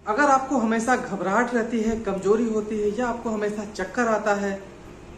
अगर आपको हमेशा घबराहट रहती है, कमजोरी होती है या आपको हमेशा चक्कर आता है,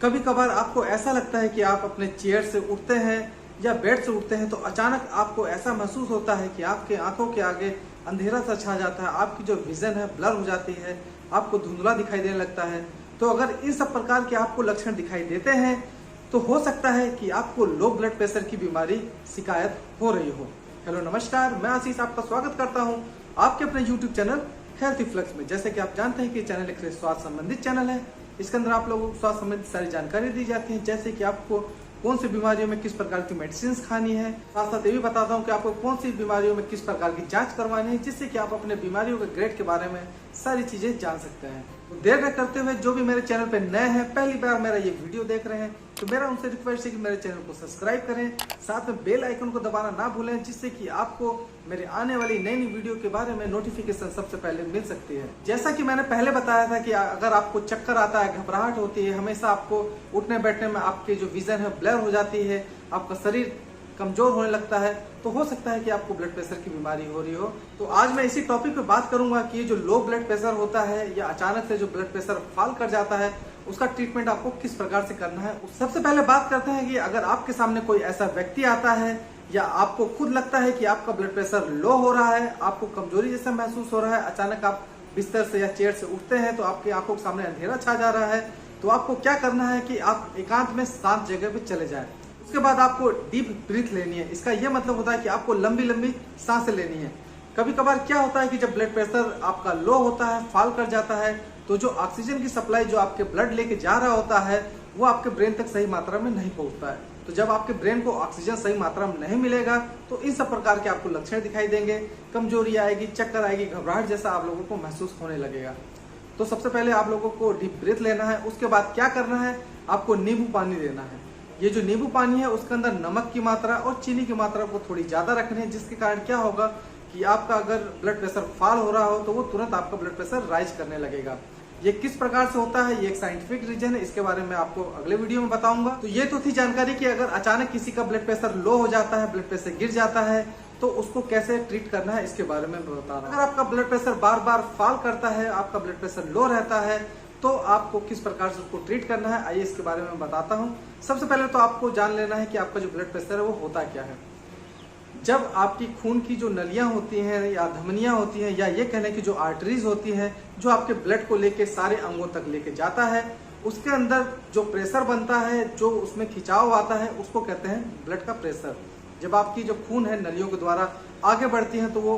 कभी कभार आपको ऐसा लगता है कि आप अपने चेयर से उठते हैं या बेड से उठते हैं तो अचानक आपको ऐसा महसूस होता है कि आपके आंखों के आगे अंधेरा सा छा जाता है, आपकी जो विजन है ब्लर हो जाती है, आपको धुंधला दिखाई देने लगता है। तो अगर इन सब प्रकार के आपको लक्षण दिखाई देते हैं तो हो सकता है कि आपको लो ब्लड प्रेशर की बीमारी शिकायत हो रही हो। हेलो नमस्कार, मैं आशीष आपका स्वागत करता हूं आपके अपने YouTube चैनल हेल्थ फ्लक्स में। जैसे कि आप जानते हैं कि चैनल एक स्वास्थ्य संबंधित चैनल है। इसके अंदर आप लोगों को स्वास्थ्य संबंधित सारी जानकारी दी जाती है, जैसे कि आपको कौन सी बीमारियों में किस प्रकार की मेडिसिन खानी है। साथ साथ ये भी बताता हूँ कि आपको कौन सी बीमारियों में किस प्रकार की जांच करवानी है, जिससे कि आप अपने बीमारियों के ग्रेड के बारे में सारी चीजें जान सकते हैं। तो देर न करते हुए जो भी मेरे चैनल पे नए हैं, पहली बार मेरा ये वीडियो देख रहे हैं, तो मेरा उनसे रिक्वेस्ट है कि मेरे चैनल को सब्सक्राइब करें, साथ में बेल आइकन को दबाना ना भूलें, जिससे कि आपको मेरे आने वाली नई नई वीडियो के बारे में नोटिफिकेशन सबसे पहले मिल सकती है। जैसा कि मैंने पहले बताया था कि अगर आपको चक्कर आता है, घबराहट होती है, हमेशा आपको उठने बैठने में आपकी जो विजन है ब्लर हो जाती है, आपका शरीर कमजोर होने लगता है, तो हो सकता है कि आपको ब्लड प्रेशर की बीमारी हो रही हो। तो आज मैं इसी टॉपिक पे बात करूंगा कि ये जो लो ब्लड प्रेशर होता है या अचानक से जो ब्लड प्रेशर फॉल कर जाता है, उसका ट्रीटमेंट आपको किस प्रकार से करना है। सबसे पहले बात करते हैं कि अगर आपके सामने कोई ऐसा व्यक्ति आता है या आपको खुद लगता है कि आपका ब्लड प्रेशर लो हो रहा है, आपको कमजोरी जैसा महसूस हो रहा है, अचानक आप बिस्तर से या चेयर से उठते हैं तो आपकी आंखों के सामने अंधेरा छा जा रहा है, तो आपको क्या करना है कि आप एकांत में शांत जगह पे चले जाएं। उसके बाद आपको डीप ब्रीथ लेनी है। इसका यह मतलब होता है कि आपको लंबी लंबी सांसें लेनी है। कभी कभार क्या होता है कि जब ब्लड प्रेशर आपका लो होता है, फॉल कर जाता है, तो जो ऑक्सीजन की सप्लाई जो आपके ब्लड लेके जा रहा होता है वो आपके ब्रेन तक सही मात्रा में नहीं पहुंचता है। तो जब आपके ब्रेन को ऑक्सीजन सही मात्रा में नहीं मिलेगा तो इन सब प्रकार के आपको लक्षण दिखाई देंगे, कमजोरी आएगी, चक्कर आएगी, घबराहट जैसा आप लोगों को महसूस होने लगेगा। तो सबसे पहले आप लोगों को डीप ब्रीथ लेना है। उसके बाद क्या करना है, आपको नींबू पानी लेना है। ये जो नींबू पानी है उसके अंदर नमक की मात्रा और चीनी की मात्रा को थोड़ी ज्यादा रखनी है, जिसके कारण क्या होगा कि आपका अगर ब्लड प्रेशर फॉल हो रहा हो तो वो तुरंत आपका ब्लड प्रेशर राइज करने लगेगा। ये किस प्रकार से होता है, ये एक साइंटिफिक रीजन है, इसके बारे में आपको अगले वीडियो में बताऊंगा। तो ये तो थी जानकारी कि अगर अचानक किसी का ब्लड प्रेशर लो हो जाता है, ब्लड प्रेशर गिर जाता है, तो उसको कैसे ट्रीट करना है इसके बारे में बता रहा हूँ। अगर आपका ब्लड प्रेशर बार बार फॉल करता है, आपका ब्लड प्रेशर लो रहता है, तो आपको किस प्रकार से उसको ट्रीट करना है, आइए इसके बारे में बताता हूँ। सबसे पहले तो आपको जान लेना है कि आपका जो ब्लड प्रेशर है वो होता क्या है। जब आपकी खून की जो नलियां होती हैं या धमनियां होती हैं, या ये कहने की जो आर्टरीज होती हैं, जो आपके ब्लड को लेके सारे अंगों तक लेके जाता है, उसके अंदर जो प्रेशर बनता है, जो उसमें खिंचाव आता है, उसको कहते हैं ब्लड का प्रेशर। जब आपकी जो खून है नलियों के द्वारा आगे बढ़ती है तो वो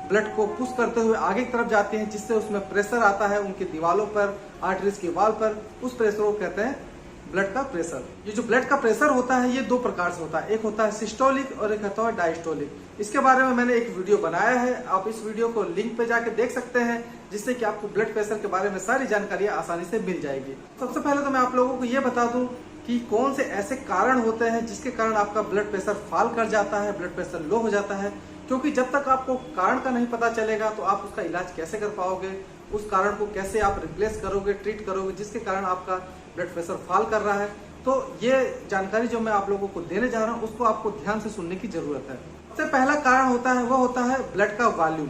ब्लड को पुश करते हुए आगे की तरफ जाती हैं, जिससे उसमें प्रेशर आता है उनकी दीवारों पर, आर्टरीज की वॉल पर। उस प्रेशर को कहते हैं ब्लड का प्रेशर। ये जो ब्लड का प्रेशर होता है ये दो प्रकार से होता है, एक होता है सिस्टोलिक और एक होता है डायस्टोलिक। इसके बारे में मैंने एक वीडियो बनाया है, आप इस वीडियो को लिंक पे जाके देख सकते हैं, जिससे कि आपको ब्लड प्रेशर के बारे में सारी जानकारी आसानी से मिल जाएगी। सबसे पहले तो मैं आप लोगों को ये बता दूं कि कौन से ऐसे कारण होते हैं जिसके कारण आपका ब्लड प्रेशर फॉल कर जाता है, ब्लड प्रेशर लो हो जाता है। क्योंकि जब तक आपको कारण का नहीं पता चलेगा तो आप उसका इलाज कैसे कर पाओगे, उस कारण को कैसे आप रिप्लेस करोगे, ट्रीट करोगे, जिसके कारण आपका ब्लड प्रेशर फॉल कर रहा है। तो ये जानकारी जो मैं आप लोगों को देने जा रहा हूँ उसको आपको ध्यान से सुनने की जरूरत है। सबसे पहला कारण होता है वो होता है ब्लड का वॉल्यूम।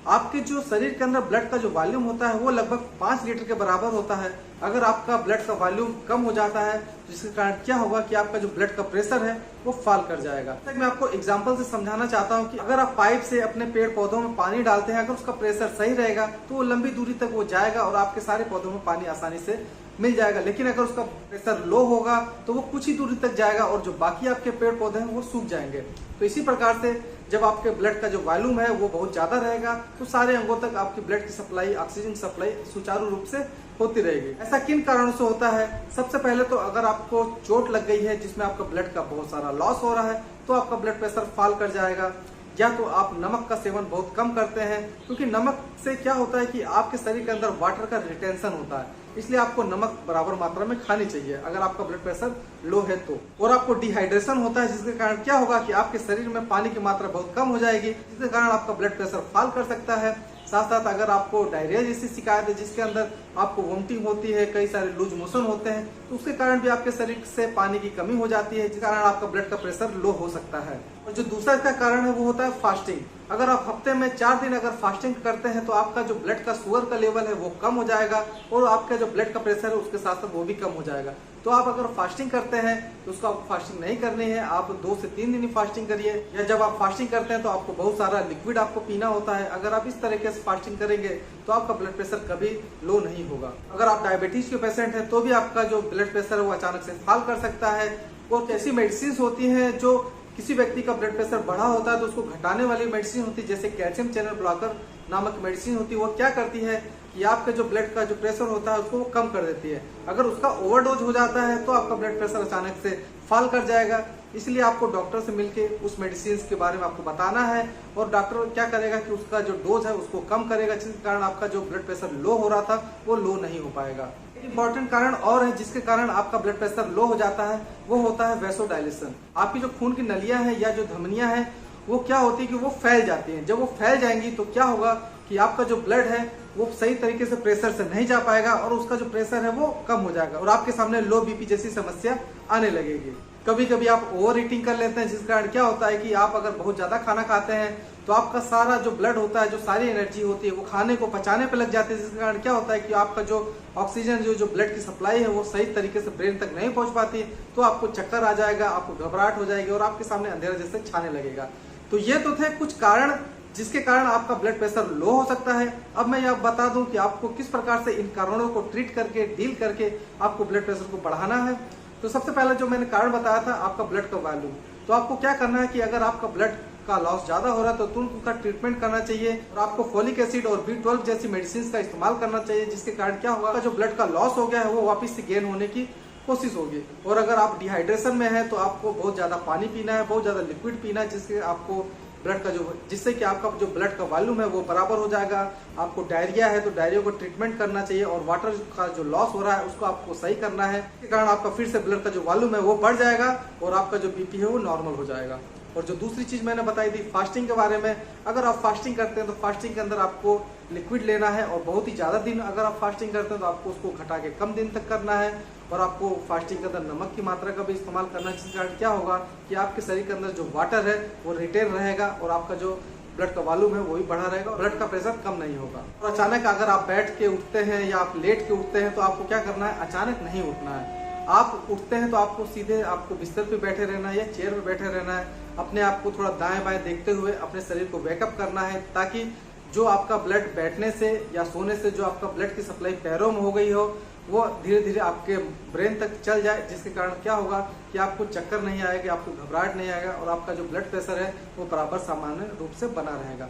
आपके जो शरीर के अंदर ब्लड का जो वॉल्यूम होता है वो लगभग 5 लीटर के बराबर होता है। अगर आपका ब्लड का वॉल्यूम कम हो जाता है तो जिसके कारण क्या होगा कि आपका जो ब्लड का प्रेशर है वो फॉल कर जाएगा। मैं आपको एग्जांपल से समझाना चाहता हूं कि अगर आप पाइप से अपने पेड़ पौधों में पानी डालते हैं, अगर उसका प्रेशर सही रहेगा तो वो लंबी दूरी तक वो जाएगा और आपके सारे पौधों में पानी आसानी से मिल जाएगा। लेकिन अगर उसका प्रेशर लो होगा तो वो कुछ ही दूरी तक जाएगा और जो बाकी आपके पेड़ पौधे हैं वो सूख जाएंगे। तो इसी प्रकार से जब आपके ब्लड का जो वॉल्यूम है वो बहुत ज्यादा रहेगा तो सारे अंगों तक आपकी ब्लड की सप्लाई, ऑक्सीजन सप्लाई सुचारू रूप से होती रहेगी। ऐसा किन कारणों से होता है? सबसे पहले तो अगर आपको चोट लग गई है जिसमें आपका ब्लड का बहुत सारा लॉस हो रहा है तो आपका ब्लड प्रेशर फॉल कर जाएगा। या तो आप नमक का सेवन बहुत कम करते हैं, क्योंकि नमक से क्या होता है कि आपके शरीर के अंदर वाटर का रिटेंशन होता है, इसलिए आपको नमक बराबर मात्रा में खानी चाहिए अगर आपका ब्लड प्रेशर लो है तो। और आपको डिहाइड्रेशन होता है, जिसके कारण क्या होगा कि आपके शरीर में पानी की मात्रा बहुत कम हो जाएगी, जिसके कारण आपका ब्लड प्रेशर फॉल कर सकता है। साथ साथ अगर आपको डायरिया जैसी शिकायत है जिसके अंदर आपको वोमिटिंग होती है, कई सारे लूज मोशन होते हैं, तो उसके कारण भी आपके शरीर से पानी की कमी हो जाती है, जिस कारण आपका ब्लड का प्रेशर लो हो सकता है। और जो दूसरा इसका कारण है वो होता है फास्टिंग। अगर आप हफ्ते में 4 दिन अगर फास्टिंग करते हैं तो आपका जो ब्लड का शुगर का लेवल है वो कम हो जाएगा और आपका जो ब्लड का प्रेशर है उसके साथ साथ वो भी कम हो जाएगा। तो आप अगर फास्टिंग करते हैं तो उसको आपको फास्टिंग नहीं करनी है, आप 2 से 3 दिन ही फास्टिंग करिए। या जब आप फास्टिंग करते हैं तो आपको बहुत सारा लिक्विड आपको पीना होता है। अगर आप इस तरीके से फास्टिंग करेंगे तो आपका ब्लड प्रेशर कभी लो नहीं होगा। अगर आप डायबिटीज के पेशेंट हैं तो भी आपका जो ब्लड प्रेशर है वो अचानक से फॉल कर सकता है। और ऐसी मेडिसिन होती है जो किसी व्यक्ति का ब्लड प्रेशर बढ़ा होता है तो उसको घटाने वाली मेडिसिन होती है, जैसे कैल्शियम चैनल ब्लॉकर नामक मेडिसिन होती है। वो क्या करती है कि आपके जो ब्लड का जो प्रेशर होता है उसको वो कम कर देती है। अगर उसका ओवरडोज हो जाता है तो आपका ब्लड प्रेशर अचानक से फॉल कर जाएगा। इसलिए आपको डॉक्टर से मिलके उस मेडिसिन के बारे में आपको बताना है और डॉक्टर क्या करेगा कि उसका जो डोज है उसको कम करेगा, जिसके कारण आपका जो ब्लड प्रेशर लो हो रहा था वो लो नहीं हो पाएगा। एक इंपॉर्टेंट कारण और है जिसके कारण आपका ब्लड प्रेशर लो हो जाता है, वो होता है वैसोडाइलेशन। आपकी जो खून की नलियां हैं या जो धमनियां हैं वो क्या होती है कि वो फैल जाती हैं। जब वो फैल जाएंगी तो क्या होगा कि आपका जो ब्लड है वो सही तरीके से प्रेशर से नहीं जा पाएगा और उसका जो प्रेशर है वो कम हो जाएगा और आपके सामने लो बीपी जैसी समस्या आने लगेगी। कभी कभी आप ओवर ईटिंग कर लेते हैं, जिस कारण क्या होता है कि आप अगर बहुत ज्यादा खाना खाते हैं तो आपका सारा जो ब्लड होता है, जो सारी एनर्जी होती है वो खाने को पचाने पे लग जाती है, जिसके कारण क्या होता है कि आपका जो ऑक्सीजन जो ब्लड की सप्लाई है वो सही तरीके से ब्रेन तक नहीं पहुंच पाती, तो आपको चक्कर आ जाएगा, आपको घबराहट हो जाएगी और आपके सामने अंधेरा जैसे छाने लगेगा। तो ये तो थे कुछ कारण जिसके कारण आपका ब्लड प्रेशर लो हो सकता है। अब मैं यह बता दूं कि आपको किस प्रकार से इन कारणों को ट्रीट करके, डील करके आपको ब्लड प्रेशर को बढ़ाना है। तो सबसे पहले जो मैंने कारण बताया था आपका ब्लड का वॉल्यूम, तो आपको क्या करना है कि अगर आपका ब्लड का लॉस ज्यादा हो रहा है तो तुरंत उसका ट्रीटमेंट करना चाहिए और आपको फोलिक एसिड और B12 जैसी मेडिसिन का इस्तेमाल करना चाहिए, जिसके कारण क्या होगा, जो ब्लड का लॉस हो गया है वो वापस से गेन होने की कोशिश होगी। और अगर आप डिहाइड्रेशन में है तो आपको बहुत ज्यादा पानी पीना है, बहुत ज्यादा लिक्विड पीना है, जिससे आपको ब्लड का जिससे कि आपका जो ब्लड का वॉल्यूम है वो बराबर हो जाएगा। आपको डायरिया है तो डायरिया को ट्रीटमेंट करना चाहिए और वाटर का जो लॉस हो रहा है उसको आपको सही करना है, इसके कारण आपका फिर से ब्लड का जो वॉल्यूम है वो बढ़ जाएगा और आपका जो बीपी है वो नॉर्मल हो जाएगा। और जो दूसरी चीज मैंने बताई थी फास्टिंग के बारे में, अगर आप फास्टिंग करते हैं तो फास्टिंग के अंदर आपको लिक्विड लेना है और बहुत ही ज्यादा दिन अगर आप फास्टिंग करते हैं तो आपको उसको घटा के कम दिन तक करना है और आपको फास्टिंग के अंदर नमक की मात्रा का भी इस्तेमाल करना है, जिसके कारण क्या होगा कि आपके शरीर के अंदर जो वाटर है वो रिटेन रहेगा और आपका जो ब्लड का वॉल्यूम है वो भी बढ़ा रहेगा और ब्लड का प्रेशर कम नहीं होगा। और अचानक अगर आप बैठ के उठते हैं या आप लेट के उठते हैं तो आपको क्या करना है, अचानक नहीं उठना है। आप उठते हैं तो आपको सीधे आपको बिस्तर पे बैठे रहना है या चेयर पे बैठे रहना है, अपने आप को थोड़ा दाएं बाएं देखते हुए अपने शरीर को वेकअप करना है, ताकि जो आपका ब्लड बैठने से या सोने से जो आपका ब्लड की सप्लाई पैरों में हो गई हो वो धीरे धीरे आपके ब्रेन तक चल जाए, जिसके कारण क्या होगा कि आपको चक्कर नहीं आएगा, आपको घबराहट नहीं आएगा और आपका जो ब्लड प्रेशर है वो बराबर सामान्य रूप से बना रहेगा।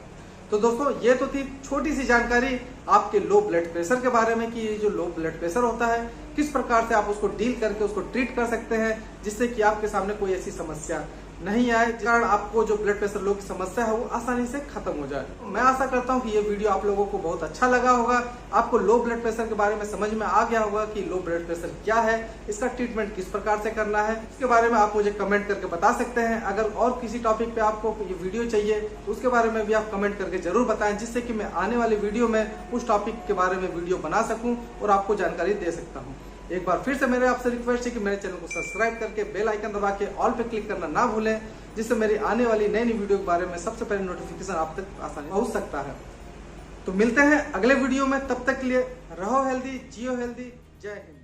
तो दोस्तों ये तो थी छोटी सी जानकारी आपके लो ब्लड प्रेशर के बारे में कि ये जो लो ब्लड प्रेशर होता है किस प्रकार से आप उसको डील करके उसको ट्रीट कर सकते हैं, जिससे कि आपके सामने कोई ऐसी समस्या नहीं आए, जिस कारण आपको जो ब्लड प्रेशर लो की समस्या है वो आसानी से खत्म हो जाए। मैं आशा करता हूँ कि ये वीडियो आप लोगों को बहुत अच्छा लगा होगा, आपको लो ब्लड प्रेशर के बारे में समझ में आ गया होगा कि लो ब्लड प्रेशर क्या है, इसका ट्रीटमेंट किस प्रकार से करना है, इसके बारे में आप मुझे कमेंट करके बता सकते हैं। अगर और किसी टॉपिक पे आपको ये वीडियो चाहिए तो उसके बारे में भी आप कमेंट करके जरूर बताएं, जिससे कि मैं आने वाले वीडियो में उस टॉपिक के बारे में वीडियो बना सकूं और आपको जानकारी दे सकता हूं। एक बार फिर से मेरे आपसे रिक्वेस्ट है कि मेरे चैनल को सब्सक्राइब करके बेल आइकन दबा के ऑल पे क्लिक करना ना भूलें, जिससे मेरी आने वाली नई वीडियो के बारे में सबसे पहले नोटिफिकेशन आप तक आसानी पहुंच सकता है। तो मिलते हैं अगले वीडियो में, तब तक के लिए रहो हेल्दी, जियो हेल्दी, जय हिंद।